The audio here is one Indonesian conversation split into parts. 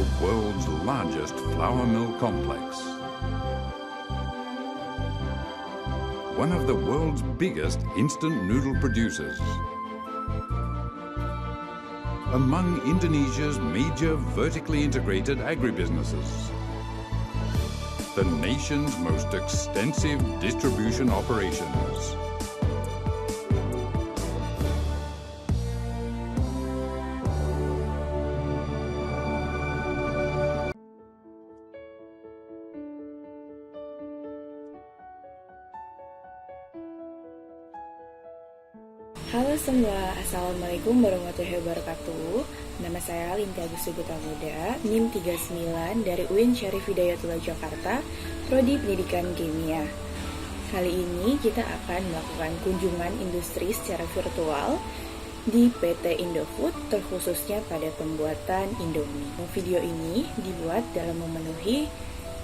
the world's largest flour mill complex. One of the world's biggest instant noodle producers. Among Indonesia's major vertically integrated agribusinesses. The nation's most extensive distribution operations. Halo semua, Assalamualaikum warahmatullahi wabarakatuh. Nama saya Linda Agus Subuta Muda, NIM 39 dari UIN Syarif Hidayatullah Jakarta, Prodi Pendidikan Kimia. Kali ini kita akan melakukan kunjungan industri secara virtual di PT Indofood, terkhususnya pada pembuatan Indomie. Video ini dibuat dalam memenuhi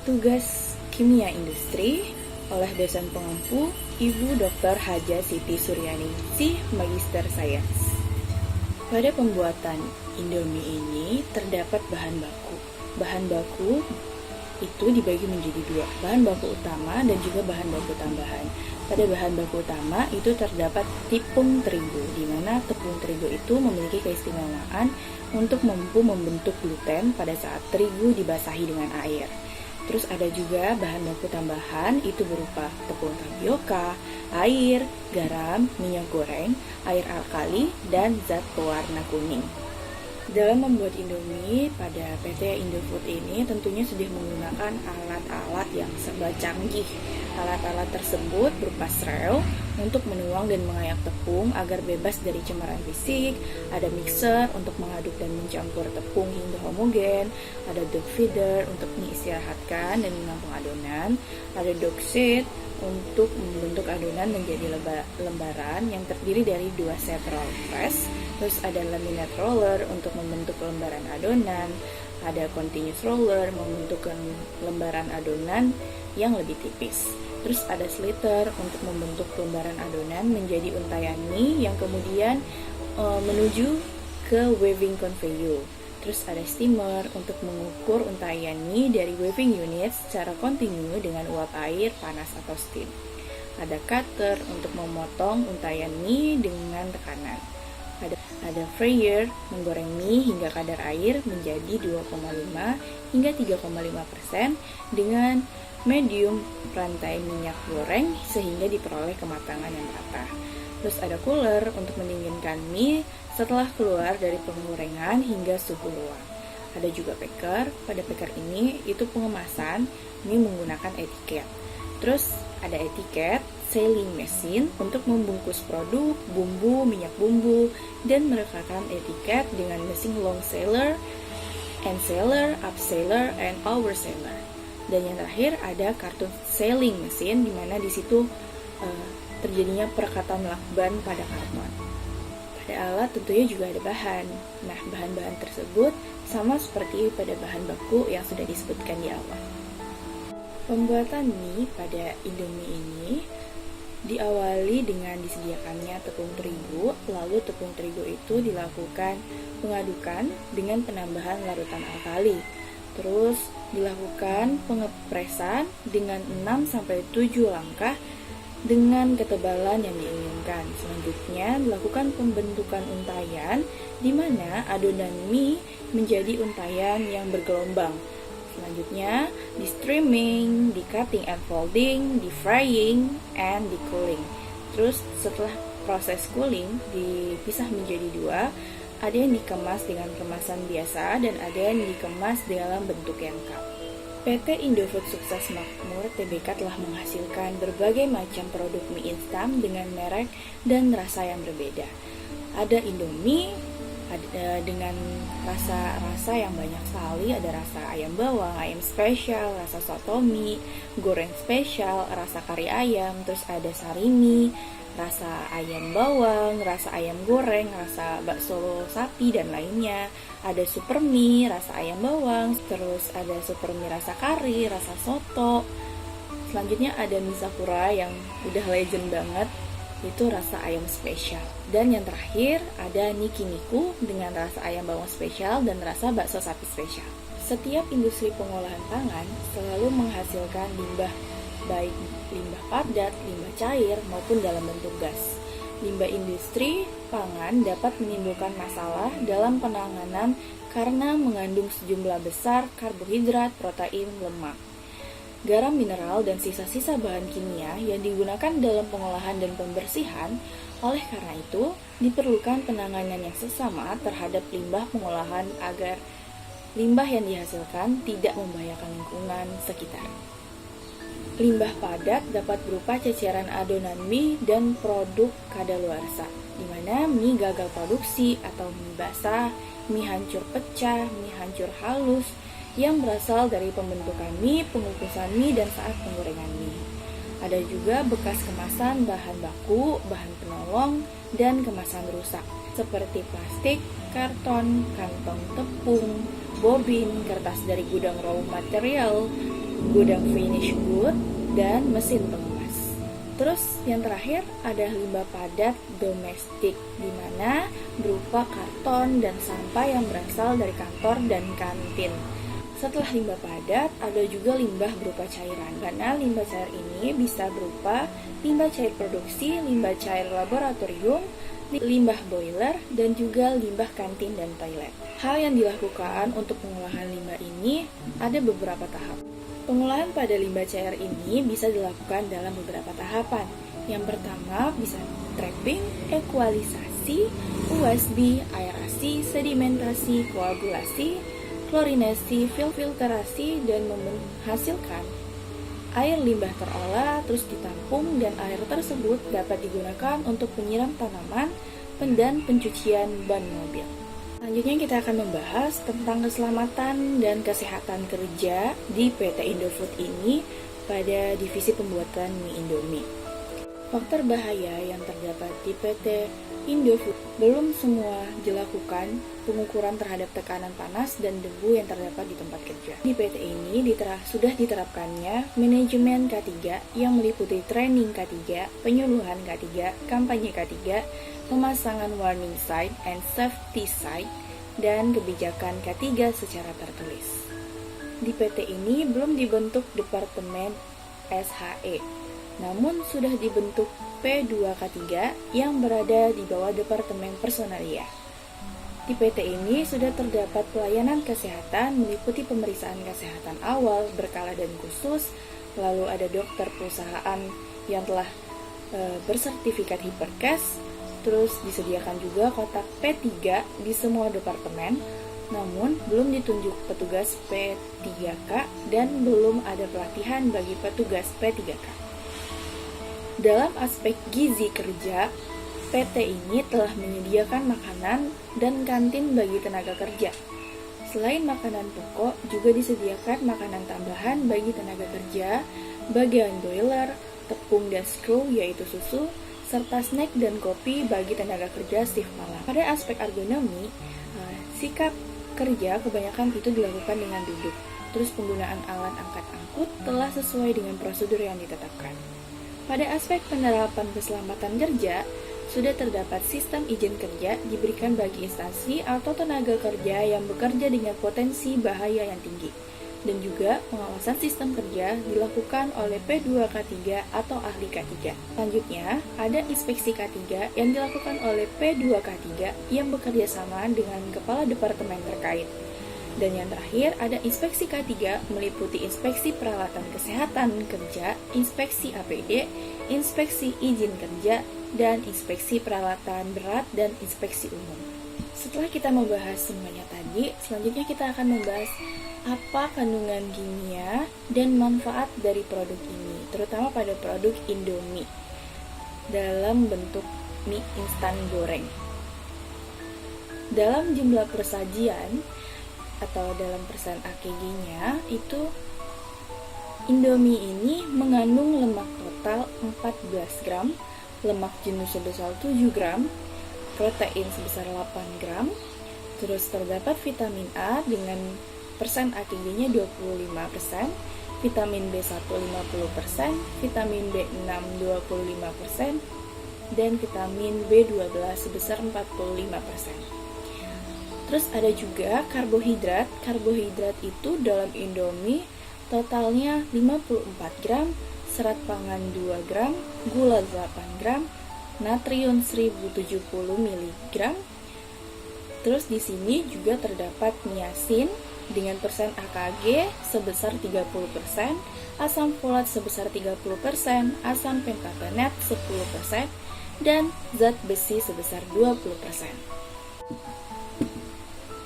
tugas kimia industri oleh dosen pengampu Ibu Dr. Haja Siti Suryaningsih, Magister Sains. Pada pembuatan Indomie ini terdapat bahan baku. Bahan baku itu dibagi menjadi dua, bahan baku utama dan juga bahan baku tambahan. Pada bahan baku utama itu terdapat tepung terigu, di mana tepung terigu itu memiliki keistimewaan untuk mampu membentuk gluten pada saat terigu dibasahi dengan air. Terus ada juga bahan baku tambahan, itu berupa tepung tapioka, air, garam, minyak goreng, air alkali, dan zat pewarna kuning. Dalam membuat Indomie pada PT Indofood ini tentunya sudah menggunakan alat-alat yang serba canggih. Alat-alat tersebut berupa strel untuk menuang dan mengayak tepung agar bebas dari cemaran fisik, ada mixer untuk mengaduk dan mencampur tepung hingga homogen, ada dough feeder untuk mengistirahatkan dan menampung adonan, ada dough sheet untuk membentuk adonan menjadi lembaran yang terdiri dari 2 set roll press. Terus ada laminate roller untuk membentuk lembaran adonan, ada continuous roller membentuk lembaran adonan yang lebih tipis. Terus ada sliter untuk membentuk lembaran adonan menjadi untayan mie yang kemudian menuju ke weaving conveyor. Terus ada steamer untuk mengukur untayan mie dari weaving unit secara kontinu dengan uap air panas atau steam. Ada cutter untuk memotong untayan mie dengan tekanan. Ada fryer menggoreng mie hingga kadar air menjadi 2,5 hingga 3,5% dengan medium rantai minyak goreng sehingga diperoleh kematangan yang merata. Terus ada cooler untuk mendinginkan mie setelah keluar dari penggorengan hingga suhu ruang. Ada juga packer. Pada packer ini itu pengemasan mie menggunakan etiket. Terus ada etiket sealing machine untuk membungkus produk, bumbu, minyak bumbu, dan merekatkan etiket dengan mesin long seller, end seller, up seller, and over seller. Dan yang terakhir ada karton sealing machine, di mana di situ terjadinya perekatan lakban pada karton. Pada alat tentunya juga ada bahan. Nah, bahan-bahan tersebut sama seperti pada bahan baku yang sudah disebutkan di awal. Pembuatan mie pada Indomie ini diawali dengan disediakannya tepung terigu, lalu tepung terigu itu dilakukan pengadukan dengan penambahan larutan alkali. Terus dilakukan pengepresan dengan 6-7 langkah dengan ketebalan yang diinginkan. Selanjutnya dilakukan pembentukan untayan di mana adonan mie menjadi untayan yang bergelombang. Selanjutnya di streaming, di cutting and folding, di frying, and di cooling. Terus setelah proses cooling dipisah menjadi 2, ada yang dikemas dengan kemasan biasa dan ada yang dikemas dalam bentuk yang cup. PT Indofood Sukses Makmur Tbk telah menghasilkan berbagai macam produk mie instan dengan merek dan rasa yang berbeda. Ada Indomie dengan rasa-rasa yang banyak sekali, ada rasa ayam bawang, ayam spesial, rasa soto mie, goreng spesial, rasa kari ayam, terus ada sarimi, rasa ayam bawang, rasa ayam goreng, rasa bakso sapi dan lainnya. Ada super mie, rasa ayam bawang, terus ada super mie rasa kari, rasa soto. Selanjutnya ada mie sakura yang udah legend banget, itu rasa ayam spesial. Dan yang terakhir ada Niki Niku dengan rasa ayam bawang spesial dan rasa bakso sapi spesial. Setiap industri pengolahan pangan selalu menghasilkan limbah, baik limbah padat, limbah cair, maupun dalam bentuk gas. Limbah industri pangan dapat menimbulkan masalah dalam penanganan karena mengandung sejumlah besar karbohidrat, protein, lemak, garam mineral, dan sisa-sisa bahan kimia yang digunakan dalam pengolahan dan pembersihan. Oleh karena itu, diperlukan penanganan yang seksama terhadap limbah pengolahan agar limbah yang dihasilkan tidak membahayakan lingkungan sekitar. Limbah padat dapat berupa ceceran adonan mie dan produk kadaluarsa, di mana mie gagal produksi atau mie basah, mie hancur pecah, mie hancur halus, yang berasal dari pembentukan mie, pengukusan mie, dan saat penggorengan mie. Ada juga bekas kemasan bahan baku, bahan penolong, dan kemasan rusak, seperti plastik, karton, kantong tepung, bobin, kertas dari gudang raw material, gudang finish good, dan mesin pengemas. Terus yang terakhir ada limbah padat domestik, di mana berupa karton dan sampah yang berasal dari kantor dan kantin. Setelah limbah padat, ada juga limbah berupa cairan, karena limbah cair ini bisa berupa limbah cair produksi, limbah cair laboratorium, limbah boiler, dan juga limbah kantin dan toilet. Hal yang dilakukan untuk pengolahan limbah ini ada beberapa tahap. Pengolahan pada limbah cair ini bisa dilakukan dalam beberapa tahapan. Yang pertama bisa trapping, ekualisasi, USB, aerasi, sedimentasi, koagulasi, klorinasi, filtrasi, dan menghasilkan air limbah terolah terus ditampung, dan air tersebut dapat digunakan untuk penyiram tanaman dan pencucian ban mobil. Selanjutnya kita akan membahas tentang keselamatan dan kesehatan kerja di PT Indofood ini pada divisi pembuatan mie Indomie. Faktor bahaya yang terdapat di PT Indofood belum semua dilakukan pengukuran terhadap tekanan panas dan debu yang terdapat di tempat kerja. Di PT ini sudah diterapkannya manajemen K3 yang meliputi training K3, penyuluhan K3, kampanye K3, pemasangan warning sign and safety sign, dan kebijakan K3 secara tertulis. Di PT ini belum dibentuk Departemen SHE, namun sudah dibentuk P2K3 yang berada di bawah Departemen Personalia. Di PT ini sudah terdapat pelayanan kesehatan meliputi pemeriksaan kesehatan awal, berkala dan khusus, lalu ada dokter perusahaan yang telah bersertifikat Hiperkes, terus disediakan juga kotak P3 di semua departemen, namun belum ditunjuk petugas P3K dan belum ada pelatihan bagi petugas P3K. Dalam aspek gizi kerja, PT ini telah menyediakan makanan dan kantin bagi tenaga kerja. Selain makanan pokok, juga disediakan makanan tambahan bagi tenaga kerja, bagian boiler, tepung dan skru yaitu susu, serta snack dan kopi bagi tenaga kerja shift malam. Pada aspek ergonomi, sikap kerja kebanyakan itu dilakukan dengan duduk. Terus penggunaan alat angkat angkut telah sesuai dengan prosedur yang ditetapkan. Pada aspek penerapan keselamatan kerja, sudah terdapat sistem izin kerja diberikan bagi instansi atau tenaga kerja yang bekerja dengan potensi bahaya yang tinggi. Dan juga pengawasan sistem kerja dilakukan oleh P2K3 atau ahli K3. Selanjutnya, ada inspeksi K3 yang dilakukan oleh P2K3 yang bekerja sama dengan kepala departemen terkait. Dan yang terakhir, ada inspeksi K3 meliputi inspeksi peralatan kesehatan kerja, inspeksi APD, inspeksi izin kerja, dan inspeksi peralatan berat dan inspeksi umum. Setelah kita membahas semuanya tadi, selanjutnya kita akan membahas apa kandungan kimia dan manfaat dari produk ini, terutama pada produk Indomie dalam bentuk mie instan goreng. Dalam jumlah persajian atau dalam persen AKG-nya itu Indomie ini mengandung lemak total 14 gram, lemak jenuh sebesar 7 gram, protein sebesar 8 gram, terus terdapat vitamin A dengan persen AKG-nya 25%, vitamin B1 50%, vitamin B6 25%, dan vitamin B12 sebesar 45%. Terus ada juga karbohidrat. Karbohidrat itu dalam Indomie totalnya 54 gram, serat pangan 2 gram, gula 8 gram, natrium 1070 mg. Terus di sini juga terdapat niacin dengan persen AKG sebesar 30%, asam folat sebesar 30%, asam pentatenat 10%, dan zat besi sebesar 20%.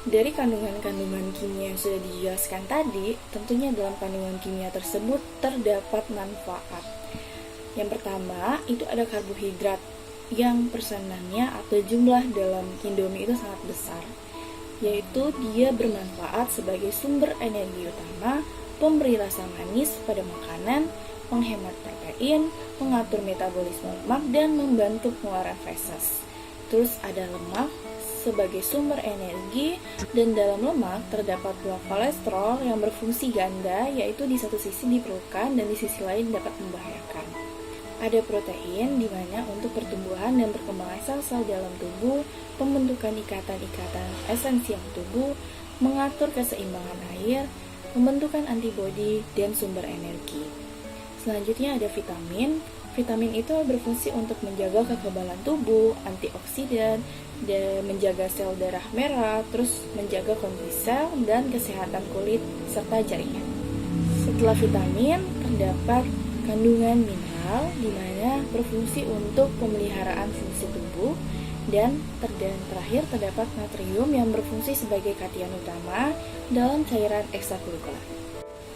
Dari kandungan-kandungan kimia yang sudah dijelaskan tadi, tentunya dalam kandungan kimia tersebut terdapat manfaat. Yang pertama, itu ada karbohidrat yang persenannya atau jumlah dalam Indomie itu sangat besar, yaitu dia bermanfaat sebagai sumber energi utama, pemberi rasa manis pada makanan, menghemat protein, mengatur metabolisme lemak, dan membantu pengeluaran feses. Terus ada lemak sebagai sumber energi, dan dalam lemak terdapat dua kolesterol yang berfungsi ganda, yaitu di satu sisi diperlukan dan di sisi lain dapat membahayakan. Ada protein di mana untuk pertumbuhan dan perkembangan sel-sel dalam tubuh, pembentukan ikatan-ikatan esensial tubuh, mengatur keseimbangan air, pembentukan antibodi, dan sumber energi. Selanjutnya ada vitamin. Vitamin itu berfungsi untuk menjaga kekebalan tubuh, antioksidan, dan menjaga sel darah merah, terus menjaga kondisi sel dan kesehatan kulit serta jaringan. Setelah vitamin, terdapat kandungan mineral di mana berfungsi untuk pemeliharaan fungsi tubuh, dan terakhir terdapat natrium yang berfungsi sebagai katian utama dalam cairan ekstrakurikuler.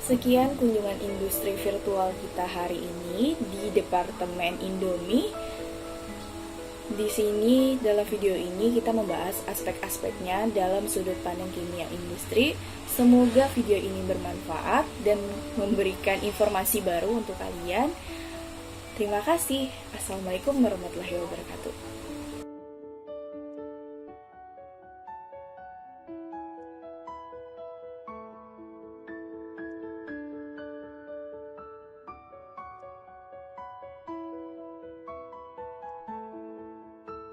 Sekian kunjungan industri virtual kita hari ini di Departemen Indomie. Di sini dalam video ini kita membahas aspek-aspeknya dalam sudut pandang kimia industri. Semoga video ini bermanfaat dan memberikan informasi baru untuk kalian. Terima kasih. Assalamualaikum warahmatullahi wabarakatuh.